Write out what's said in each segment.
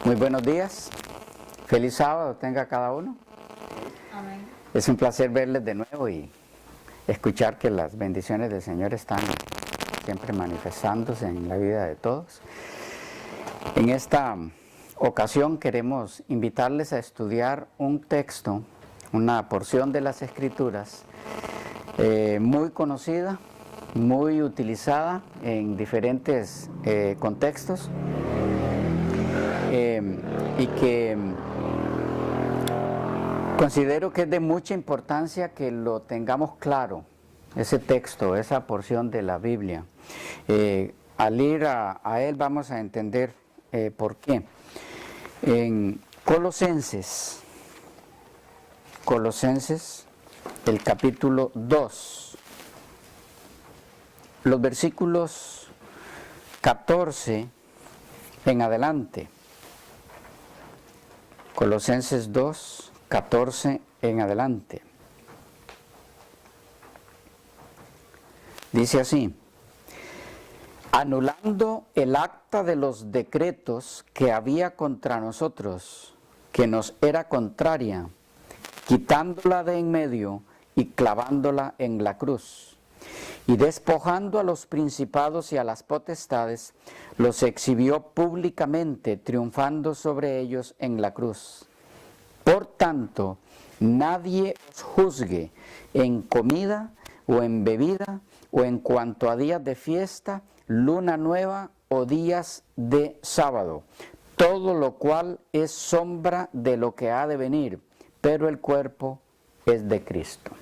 Muy buenos días, feliz sábado tenga cada uno. Amén. Es un placer verles de nuevo y escuchar que las bendiciones del Señor están siempre manifestándose en la vida de todos. En esta ocasión queremos invitarles a estudiar un texto, una porción de las Escrituras muy conocida, muy utilizada en diferentes contextos y que considero que es de mucha importancia que lo tengamos claro, ese texto, esa porción de la Biblia. Al ir a él vamos a entender por qué. En Colosenses, el capítulo 2, los versículos 14 en adelante. Colosenses 2, 14 en adelante. Dice así: anulando el acta de los decretos que había contra nosotros, que nos era contraria, quitándola de en medio y clavándola en la cruz, y despojando a los principados y a las potestades, los exhibió públicamente, triunfando sobre ellos en la cruz. Por tanto, nadie os juzgue en comida o en bebida, o en cuanto a días de fiesta, luna nueva o días de sábado, todo lo cual es sombra de lo que ha de venir, pero el cuerpo es de Cristo.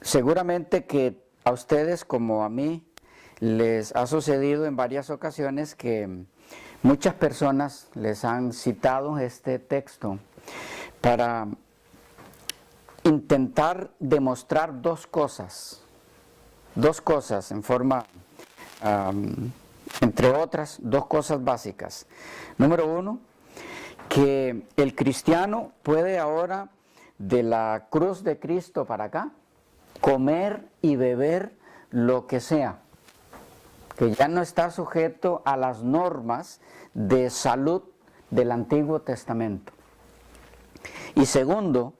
Seguramente que a ustedes como a mí les ha sucedido en varias ocasiones que muchas personas les han citado este texto para intentar demostrar dos cosas en forma, entre otras, dos cosas básicas. Número uno, que el cristiano puede ahora, de la cruz de Cristo para acá, comer y beber lo que sea, que ya no está sujeto a las normas de salud del Antiguo Testamento. Y segundo,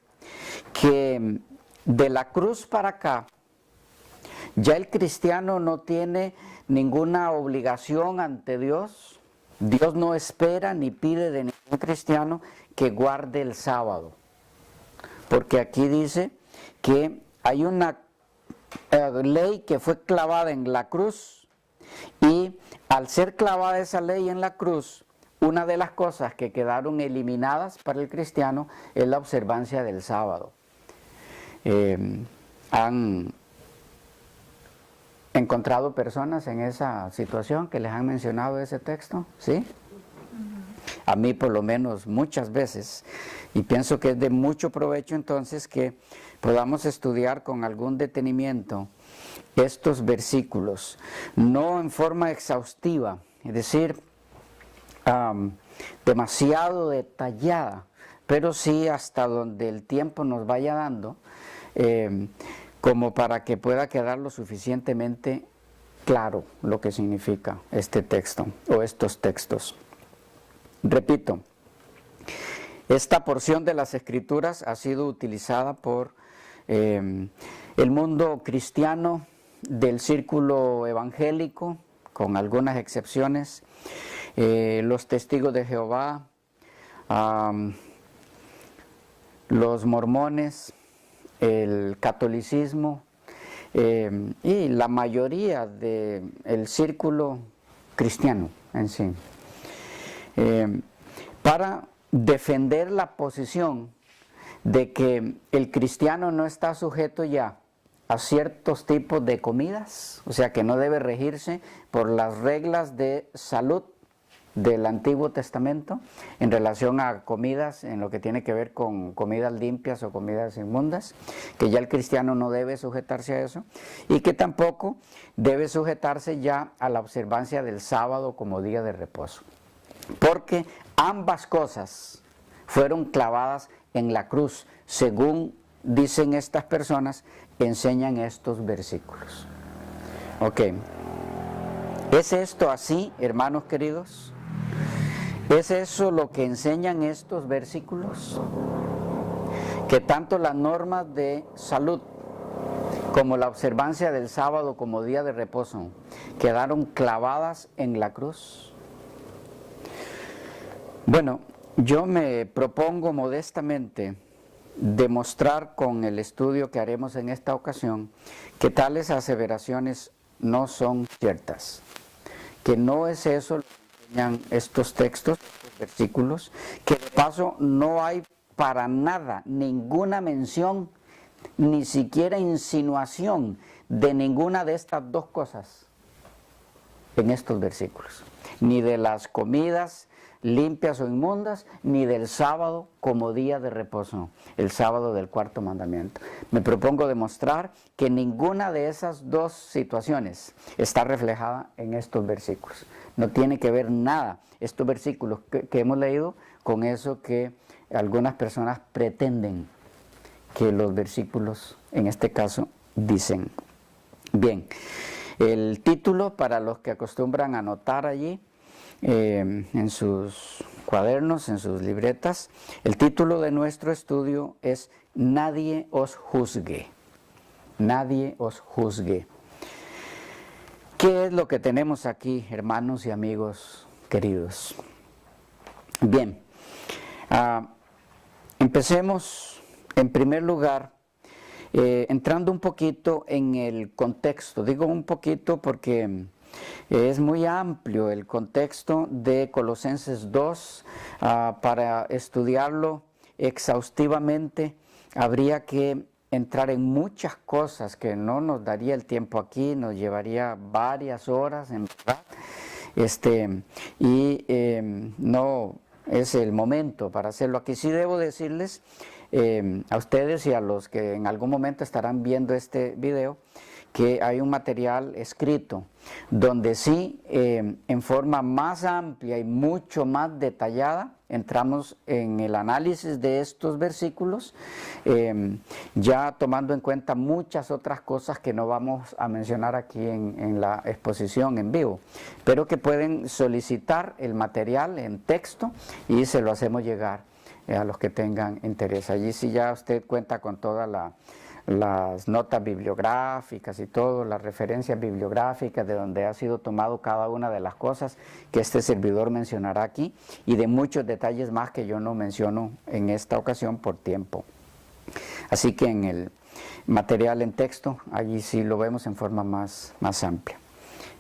que de la cruz para acá, ya el cristiano no tiene ninguna obligación ante Dios. Dios no espera ni pide de ningún cristiano que guarde el sábado. Porque aquí dice que hay una ley que fue clavada en la cruz, y al ser clavada esa ley en la cruz, una de las cosas que quedaron eliminadas para el cristiano es la observancia del sábado. ¿Han encontrado personas en esa situación que les han mencionado ese texto? ¿Sí? A mí por lo menos muchas veces, y pienso que es de mucho provecho entonces que podamos estudiar con algún detenimiento estos versículos, no en forma exhaustiva, es decir, demasiado detallada, pero sí hasta donde el tiempo nos vaya dando, como para que pueda quedar lo suficientemente claro lo que significa este texto o estos textos. Repito, esta porción de las Escrituras ha sido utilizada por el mundo cristiano del círculo evangélico, con algunas excepciones, los testigos de Jehová, los mormones, el catolicismo y la mayoría del círculo cristiano en sí, para defender la posición de que el cristiano no está sujeto ya a ciertos tipos de comidas, o sea que no debe regirse por las reglas de salud del Antiguo Testamento en relación a comidas, en lo que tiene que ver con comidas limpias o comidas inmundas, que ya el cristiano no debe sujetarse a eso, y que tampoco debe sujetarse ya a la observancia del sábado como día de reposo, porque ambas cosas fueron clavadas en la cruz, según dicen estas personas, enseñan estos versículos. Ok. ¿Es esto así, hermanos queridos? ¿Es eso lo que enseñan estos versículos? Que tanto las normas de salud como la observancia del sábado como día de reposo quedaron clavadas en la cruz. Bueno, yo me propongo modestamente demostrar con el estudio que haremos en esta ocasión que tales aseveraciones no son ciertas, que no es eso lo que enseñan estos textos, estos versículos, que de paso no hay para nada ninguna mención, ni siquiera insinuación de ninguna de estas dos cosas en estos versículos, ni de las comidas limpias o inmundas, ni del sábado como día de reposo, el sábado del cuarto mandamiento. Me propongo demostrar que ninguna de esas dos situaciones está reflejada en estos versículos. No tiene que ver nada estos versículos que hemos leído con eso que algunas personas pretenden que los versículos, en este caso, dicen. Bien, el título para los que acostumbran a anotar allí, en sus cuadernos, en sus libretas, el título de nuestro estudio es Nadie os juzgue. Nadie os juzgue. ¿Qué es lo que tenemos aquí, hermanos y amigos queridos? Bien, empecemos en primer lugar entrando un poquito en el contexto. Digo un poquito porque es muy amplio el contexto de Colosenses 2. Para estudiarlo exhaustivamente habría que entrar en muchas cosas que no nos daría el tiempo aquí, nos llevaría varias horas en verdad, no es el momento para hacerlo aquí. Sí debo decirles a ustedes y a los que en algún momento estarán viendo este video, que hay un material escrito donde sí, en forma más amplia y mucho más detallada, entramos en el análisis de estos versículos, ya tomando en cuenta muchas otras cosas que no vamos a mencionar aquí en la exposición en vivo, pero que pueden solicitar el material en texto y se lo hacemos llegar a los que tengan interés. Allí sí ya usted cuenta con toda las notas bibliográficas y todo, las referencias bibliográficas de donde ha sido tomado cada una de las cosas que este servidor mencionará aquí y de muchos detalles más que yo no menciono en esta ocasión por tiempo. Así que en el material en texto, allí sí lo vemos en forma más amplia.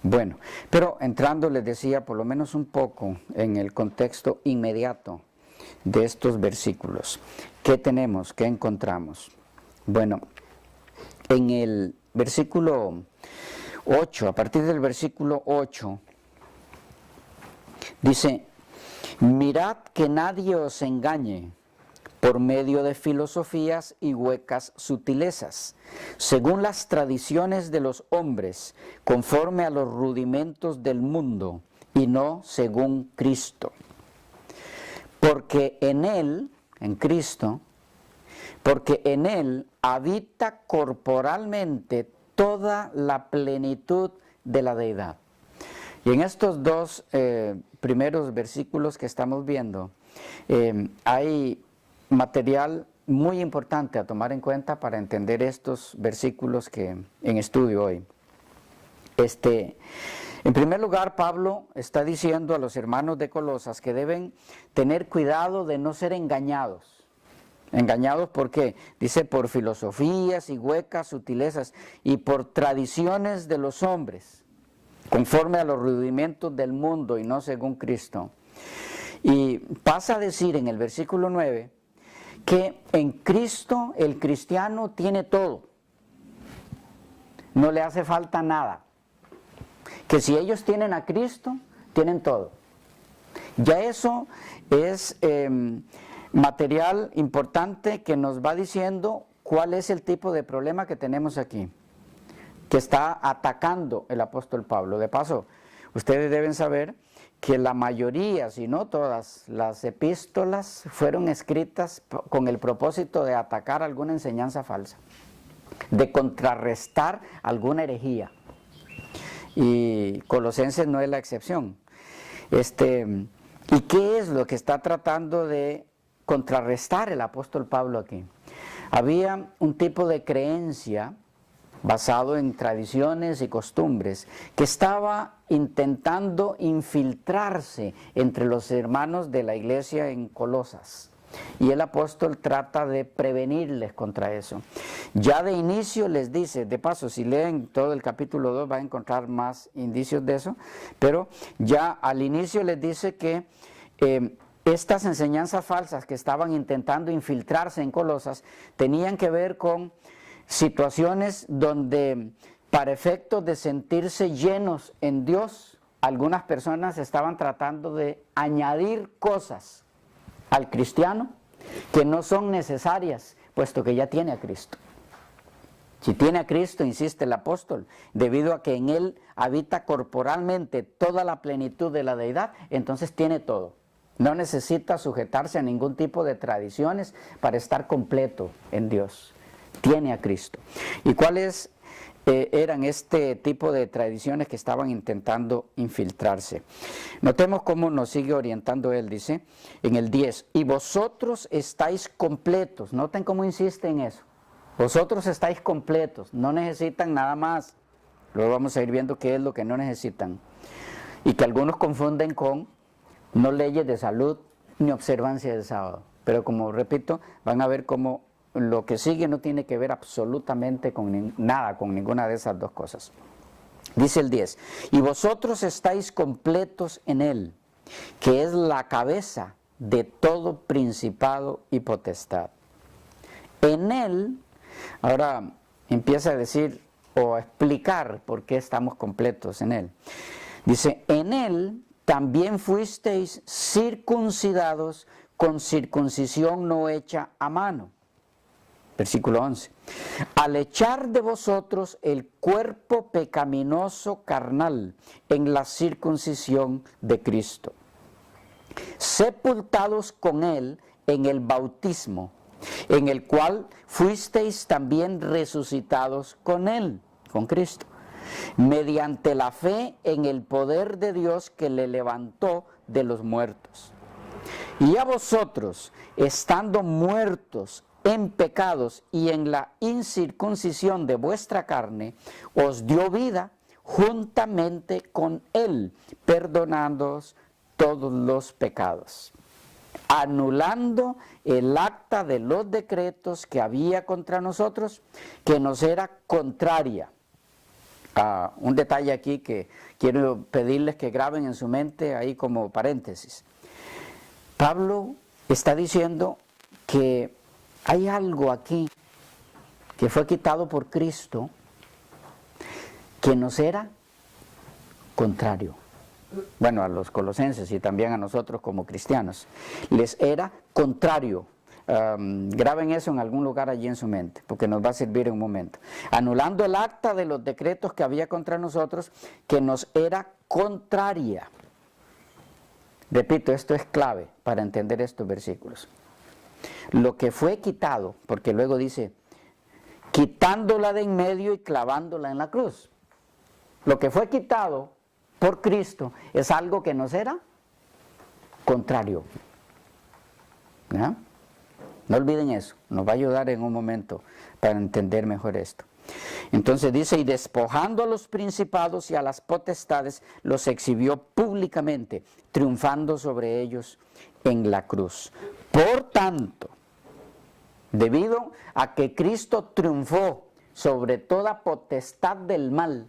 Bueno, pero entrando, les decía, por lo menos un poco en el contexto inmediato de estos versículos. ¿Qué tenemos? ¿Qué encontramos? Bueno, en el versículo 8, a partir del versículo 8, dice: mirad que nadie os engañe por medio de filosofías y huecas sutilezas, según las tradiciones de los hombres, conforme a los rudimentos del mundo, y no según Cristo. Porque en Él, en Cristo, porque en Él habita corporalmente toda la plenitud de la deidad. Y en estos dos primeros versículos que estamos viendo, hay material muy importante a tomar en cuenta para entender estos versículos que en estudio hoy. En primer lugar, Pablo está diciendo a los hermanos de Colosas que deben tener cuidado de no ser engañados. ¿Engañados por qué? Dice, por filosofías y huecas sutilezas y por tradiciones de los hombres, conforme a los rudimentos del mundo y no según Cristo. Y pasa a decir en el versículo 9 que en Cristo el cristiano tiene todo, no le hace falta nada, que si ellos tienen a Cristo, tienen todo. Ya eso es material importante que nos va diciendo cuál es el tipo de problema que tenemos aquí, que está atacando el apóstol Pablo. De paso, ustedes deben saber que la mayoría, si no todas, las epístolas fueron escritas con el propósito de atacar alguna enseñanza falsa, de contrarrestar alguna herejía. y Colosenses no es la excepción. ¿Y qué es lo que está tratando de contrarrestar el apóstol Pablo aquí? Había un tipo de creencia basado en tradiciones y costumbres que estaba intentando infiltrarse entre los hermanos de la iglesia en Colosas. Y el apóstol trata de prevenirles contra eso. Ya de inicio les dice, de paso, si leen todo el capítulo 2 van a encontrar más indicios de eso, pero ya al inicio les dice que estas enseñanzas falsas que estaban intentando infiltrarse en Colosas tenían que ver con situaciones donde, para efectos de sentirse llenos en Dios, algunas personas estaban tratando de añadir cosas al cristiano que no son necesarias, puesto que ya tiene a Cristo. Si tiene a Cristo, insiste el apóstol, debido a que en Él habita corporalmente toda la plenitud de la deidad, entonces tiene todo. No necesita sujetarse a ningún tipo de tradiciones para estar completo en Dios. Tiene a Cristo. ¿Y cuáles eran este tipo de tradiciones que estaban intentando infiltrarse? Notemos cómo nos sigue orientando él, dice en el 10, y vosotros estáis completos. Noten cómo insiste en eso. Vosotros estáis completos, no necesitan nada más. Luego vamos a ir viendo qué es lo que no necesitan. Y que algunos confunden con no leyes de salud ni observancia del sábado. Pero como repito, van a ver cómo lo que sigue no tiene que ver absolutamente con nada con ninguna de esas dos cosas. Dice el 10, y vosotros estáis completos en Él, que es la cabeza de todo principado y potestad. En Él, ahora empieza a decir o a explicar por qué estamos completos en Él. Dice, en Él también fuisteis circuncidados con circuncisión no hecha a mano. Versículo 11. Al echar de vosotros el cuerpo pecaminoso carnal en la circuncisión de Cristo, sepultados con Él en el bautismo, en el cual fuisteis también resucitados con Él, con Cristo, mediante la fe en el poder de Dios que le levantó de los muertos. Y a vosotros, estando muertos en pecados y en la incircuncisión de vuestra carne, os dio vida juntamente con Él, perdonándoos todos los pecados, anulando el acta de los decretos que había contra nosotros, que nos era contraria. Un detalle aquí que quiero pedirles que graben en su mente ahí como paréntesis. Pablo está diciendo que hay algo aquí que fue quitado por Cristo que nos era contrario. Bueno, a los colosenses y también a nosotros como cristianos. Les era contrario. Graben eso en algún lugar allí en su mente, porque nos va a servir en un momento. Anulando el acta de los decretos que había contra nosotros, que nos era contraria. Repito, esto es clave para entender estos versículos. Lo que fue quitado, porque luego dice, quitándola de en medio y clavándola en la cruz. Lo que fue quitado por Cristo es algo que nos era contrario. ¿Ya? No olviden eso, nos va a ayudar en un momento para entender mejor esto. Entonces dice, y despojando a los principados y a las potestades, los exhibió públicamente, triunfando sobre ellos en la cruz. Por tanto, debido a que Cristo triunfó sobre toda potestad del mal,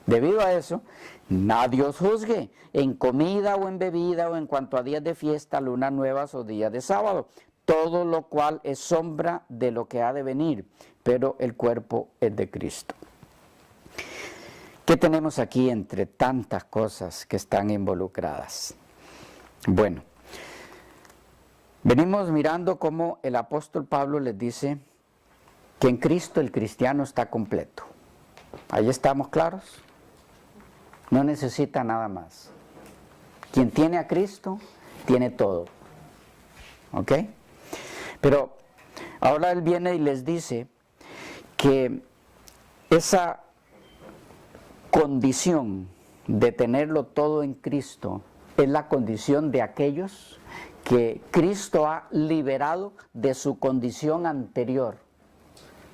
debido a eso, nadie os juzgue en comida o en bebida o en cuanto a días de fiesta, lunas nuevas o días de sábado, todo lo cual es sombra de lo que ha de venir, pero el cuerpo es de Cristo. ¿Qué tenemos aquí entre tantas cosas que están involucradas? Bueno, venimos mirando cómo el apóstol Pablo les dice que en Cristo el cristiano está completo. ¿Ahí estamos claros? No necesita nada más. Quien tiene a Cristo, tiene todo. ¿Ok? Pero ahora él viene y les dice que esa condición de tenerlo todo en Cristo es la condición de aquellos que Cristo ha liberado de su condición anterior,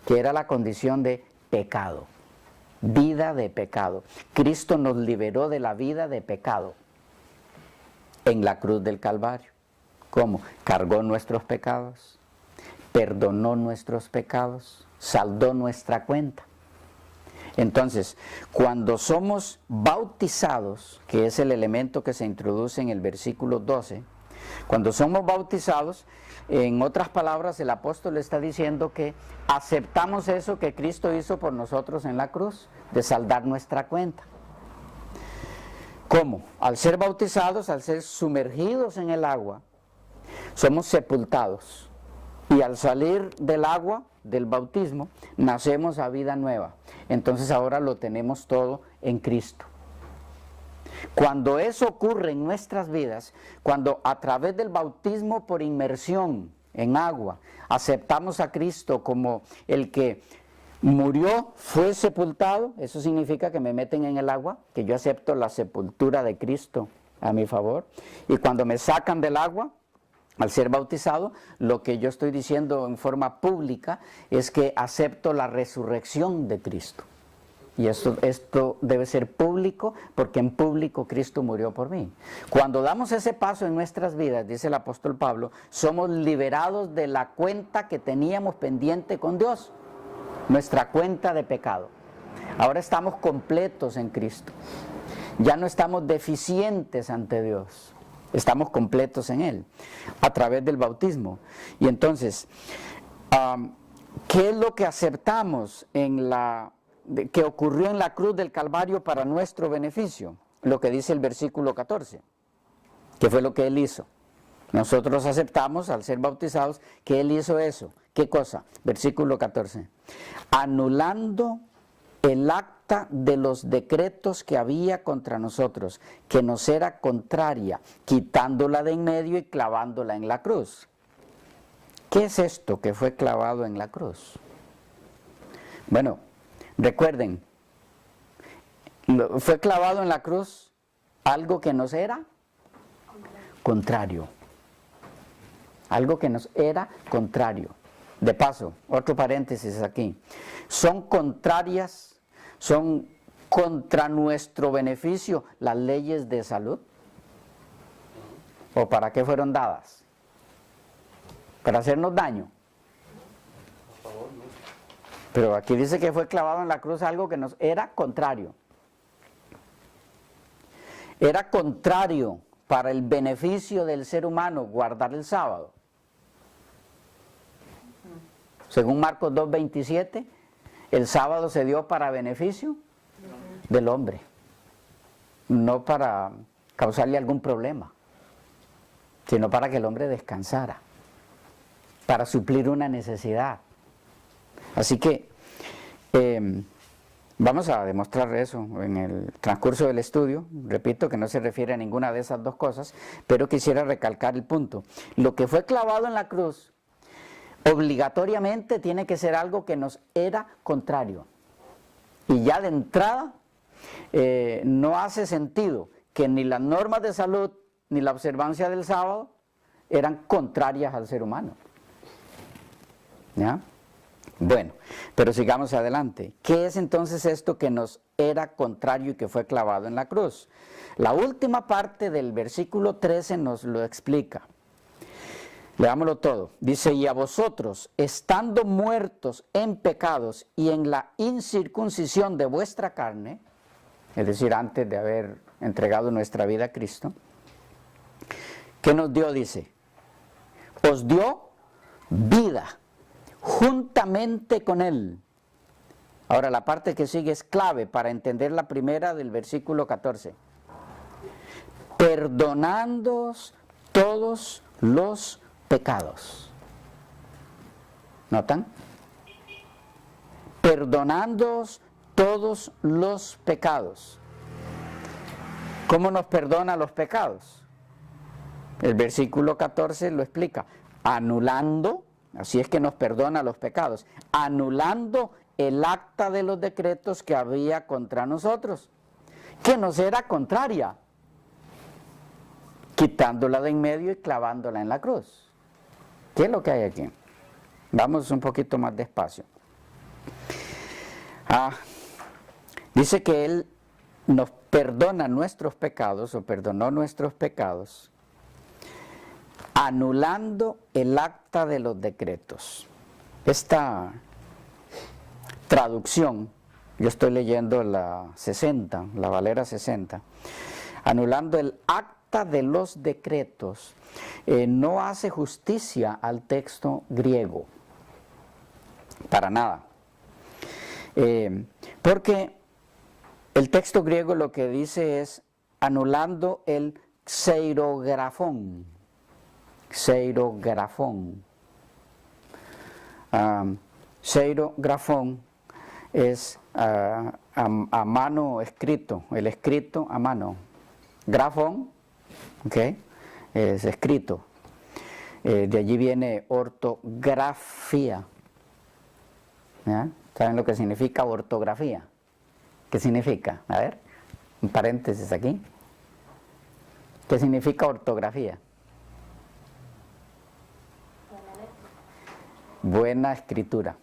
que era la condición de pecado, vida de pecado. Cristo nos liberó de la vida de pecado en la cruz del Calvario. ¿Cómo? Cargó nuestros pecados, perdonó nuestros pecados, saldó nuestra cuenta. Entonces, cuando somos bautizados, que es el elemento que se introduce en el versículo 12, cuando somos bautizados, en otras palabras, el apóstol está diciendo que aceptamos eso que Cristo hizo por nosotros en la cruz, de saldar nuestra cuenta. ¿Cómo? Al ser bautizados, al ser sumergidos en el agua, somos sepultados. Y al salir del agua, del bautismo, nacemos a vida nueva. Entonces ahora lo tenemos todo en Cristo. Cuando eso ocurre en nuestras vidas, cuando a través del bautismo por inmersión en agua, aceptamos a Cristo como el que murió, fue sepultado, eso significa que me meten en el agua, que yo acepto la sepultura de Cristo a mi favor. Y cuando me sacan del agua, al ser bautizado, lo que yo estoy diciendo en forma pública es que acepto la resurrección de Cristo. Y esto debe ser público, porque en público Cristo murió por mí. Cuando damos ese paso en nuestras vidas, dice el apóstol Pablo, somos liberados de la cuenta que teníamos pendiente con Dios, nuestra cuenta de pecado. Ahora estamos completos en Cristo. Ya no estamos deficientes ante Dios. Estamos completos en Él, a través del bautismo. Y entonces, ¿qué es lo que aceptamos que ocurrió en la cruz del Calvario para nuestro beneficio? Lo que dice el versículo 14, que fue lo que Él hizo. Nosotros aceptamos, al ser bautizados, que Él hizo eso. ¿Qué cosa? Versículo 14. Anulando el acta de los decretos que había contra nosotros, que nos era contraria, quitándola de en medio y clavándola en la cruz. ¿Qué es esto que fue clavado en la cruz? Bueno, recuerden, fue clavado en la cruz algo que nos era contrario. Algo que nos era contrario. De paso, otro paréntesis aquí. Son contrarias, son contra nuestro beneficio las leyes de salud. ¿O para qué fueron dadas? ¿Para hacernos daño? Pero aquí dice que fue clavado en la cruz algo que nos era contrario. Era contrario para el beneficio del ser humano guardar el sábado. Según Marcos 2:27, el sábado se dio para beneficio del hombre, no para causarle algún problema, sino para que el hombre descansara, para suplir una necesidad. Así que vamos a demostrar eso en el transcurso del estudio. Repito que no se refiere a ninguna de esas dos cosas, pero quisiera recalcar el punto. Lo que fue clavado en la cruz obligatoriamente tiene que ser algo que nos era contrario. Y ya de entrada no hace sentido que ni las normas de salud ni la observancia del sábado eran contrarias al ser humano. ¿Ya? Bueno, pero sigamos adelante. ¿Qué es entonces esto que nos era contrario y que fue clavado en la cruz? La última parte del versículo 13 nos lo explica. Leámoslo todo. Dice, y a vosotros, estando muertos en pecados y en la incircuncisión de vuestra carne, es decir, antes de haber entregado nuestra vida a Cristo, ¿qué nos dio? Dice, os dio vida juntamente con Él. Ahora la parte que sigue es clave para entender la primera del versículo 14. Perdonándoos todos los pecados. ¿Notan? Perdonándoos todos los pecados. ¿Cómo nos perdona los pecados? El versículo 14 lo explica. Anulando, así es que nos perdona los pecados, anulando el acta de los decretos que había contra nosotros, que nos era contraria, quitándola de en medio y clavándola en la cruz. ¿Qué es lo que hay aquí? Vamos un poquito más despacio. Dice que Él nos perdona nuestros pecados, o perdonó nuestros pecados, anulando el acta de los decretos. Esta traducción, yo estoy leyendo la 60, la Valera 60, anulando el acta de los decretos, no hace justicia al texto griego, para nada. Porque el texto griego lo que dice es anulando el xeirografón. Xeirografón. Xeirografón es a mano escrito, el escrito a mano. Grafón, ¿okay? Es escrito. De allí viene ortografía. ¿Ya? ¿Saben lo que significa ortografía? ¿Qué significa? A ver, un paréntesis aquí. ¿Qué significa ortografía? Buena escritura.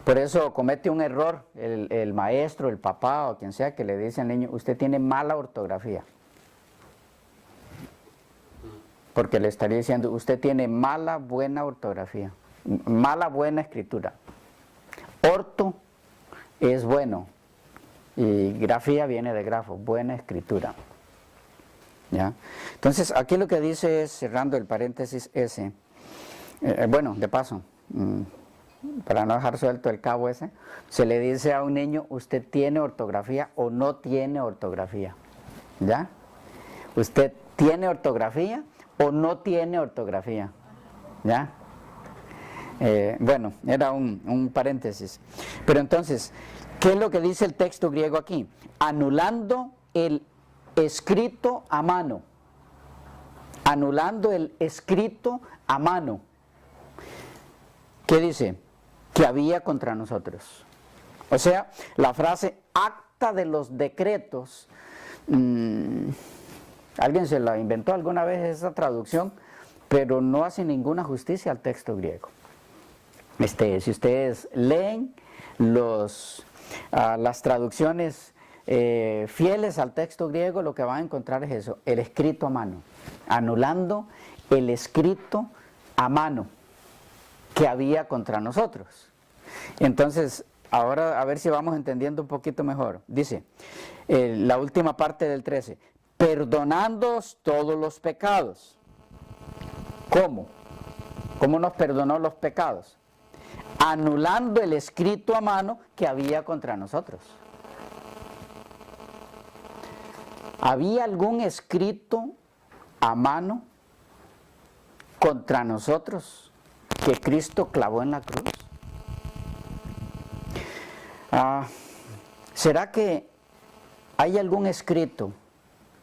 Por eso comete un error el maestro, el papá o quien sea que le dice al niño, usted tiene mala ortografía. Porque le estaría diciendo, usted tiene mala buena ortografía, mala buena escritura. Orto es bueno y grafía viene de grafo, buena escritura. ¿Ya? Entonces aquí lo que dice es, cerrando el paréntesis ese, bueno, de paso, para no dejar suelto el cabo ese, se le dice a un niño, usted tiene ortografía o no tiene ortografía. ¿Ya? Usted tiene ortografía o no tiene ortografía. ¿Ya? Bueno, era un paréntesis. Pero entonces, ¿qué es lo que dice el texto griego aquí? Anulando el escrito a mano. Anulando el escrito a mano. ¿Qué dice? Que había contra nosotros. O sea, la frase acta de los decretos, alguien se la inventó alguna vez esa traducción, pero no hace ninguna justicia al texto griego. Si ustedes leen las traducciones fieles al texto griego, lo que van a encontrar es eso, el escrito a mano, anulando el escrito a mano que había contra nosotros. Entonces, ahora a ver si vamos entendiendo un poquito mejor. Dice, la última parte del 13, perdonándoos todos los pecados. ¿Cómo? ¿Cómo nos perdonó los pecados? Anulando el escrito a mano que había contra nosotros. ¿Había algún escrito a mano contra nosotros que Cristo clavó en la cruz? ¿Será que hay algún escrito,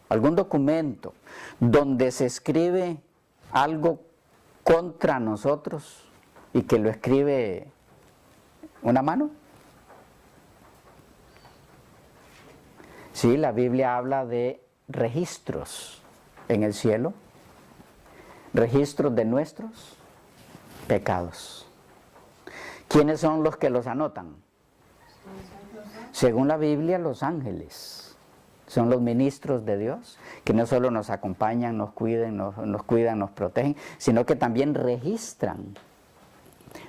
algún documento donde se escribe algo contra nosotros y que lo escribe una mano? Sí, la Biblia habla de registros en el cielo, registros de nuestros pecados. ¿Quiénes son los que los anotan? Según la Biblia, los ángeles son los ministros de Dios, que no solo nos acompañan, nos cuidan, nos protegen, sino que también registran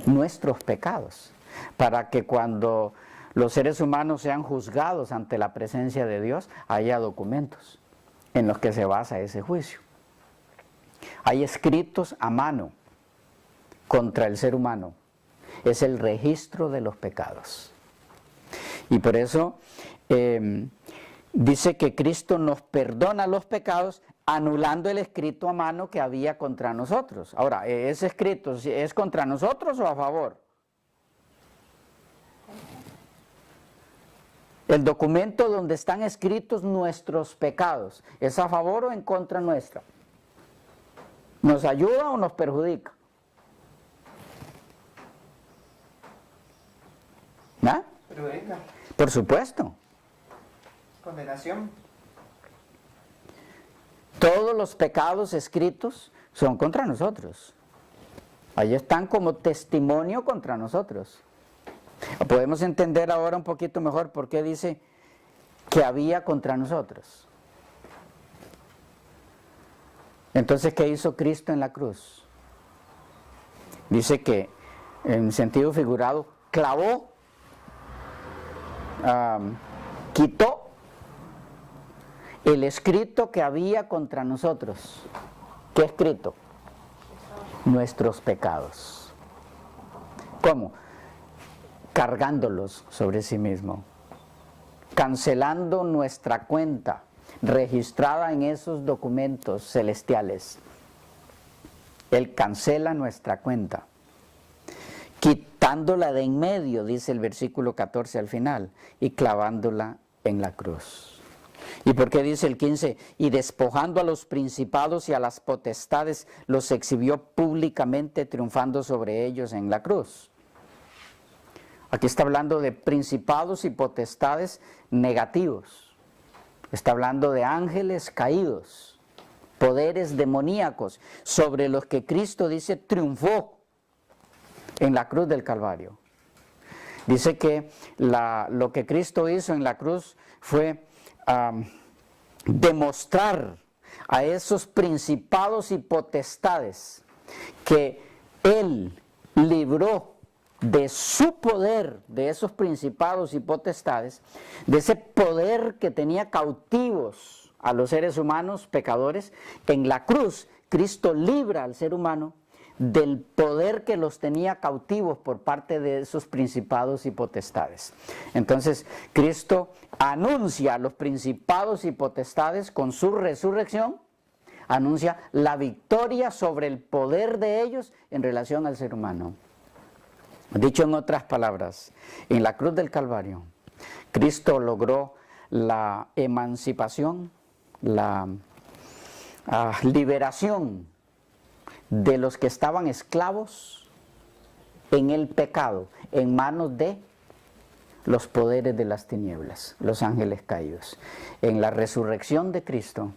nuestros pecados, para que cuando los seres humanos sean juzgados ante la presencia de Dios, haya documentos en los que se basa ese juicio. Hay escritos a mano contra el ser humano, es el registro de los pecados. Y por eso dice que Cristo nos perdona los pecados anulando el escrito a mano que había contra nosotros. Ahora, ¿ese escrito es contra nosotros o a favor? El documento donde están escritos nuestros pecados, ¿es a favor o en contra nuestra? ¿Nos ayuda o nos perjudica? Pero venga, Por supuesto. condenación. Todos los pecados escritos son contra nosotros. Ahí están como testimonio contra nosotros. Podemos entender ahora un poquito mejor por qué dice que había contra nosotros. Entonces, ¿qué hizo Cristo en la cruz? Dice que, en sentido figurado, clavó, quitó el escrito que había contra nosotros. ¿Qué escrito? Nuestros pecados. ¿Cómo? Cargándolos sobre sí mismo, cancelando nuestra cuenta registrada en esos documentos celestiales. Él cancela nuestra cuenta, quitándola de en medio, dice el versículo 14 al final, y clavándola en la cruz. ¿Y por qué dice el 15? Y despojando a los principados y a las potestades, los exhibió públicamente, triunfando sobre ellos en la cruz. Aquí está hablando de principados y potestades negativos. Está hablando de ángeles caídos, poderes demoníacos, sobre los que Cristo dice triunfó en la cruz del Calvario. Dice que lo que Cristo hizo en la cruz fue demostrar a esos principados y potestades que Él libró de su poder, de esos principados y potestades, de ese poder que tenía cautivos a los seres humanos pecadores. En la cruz, Cristo libra al ser humano del poder que los tenía cautivos por parte de esos principados y potestades. Entonces, Cristo anuncia a los principados y potestades con su resurrección, anuncia la victoria sobre el poder de ellos en relación al ser humano. Dicho en otras palabras, en la cruz del Calvario, Cristo logró la emancipación, la liberación de los que estaban esclavos en el pecado, en manos de los poderes de las tinieblas, los ángeles caídos. En la resurrección de Cristo,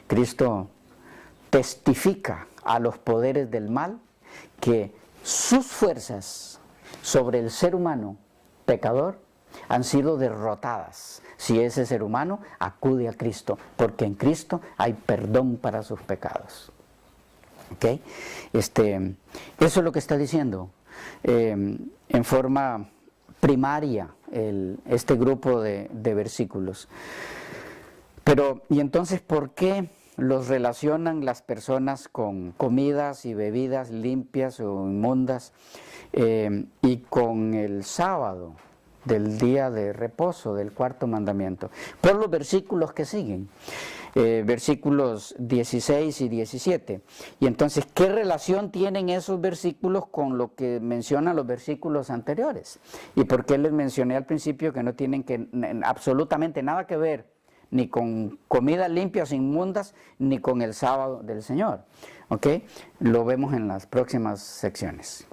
Cristo testifica a los poderes del mal que sus fuerzas sobre el ser humano pecador han sido derrotadas si ese ser humano acude a Cristo, porque en Cristo hay perdón para sus pecados. ¿Okay? Eso es lo que está diciendo en forma primaria este grupo de versículos. Pero, ¿y entonces por qué los relacionan las personas con comidas y bebidas limpias o inmundas y con el sábado del día de reposo del cuarto mandamiento? Por los versículos que siguen, versículos 16 y 17. Y entonces, ¿qué relación tienen esos versículos con lo que mencionan los versículos anteriores? ¿Y por qué les mencioné al principio que no tienen absolutamente nada que ver ni con comidas limpias o inmundas, ni con el sábado del Señor? ¿Ok? Lo vemos en las próximas secciones.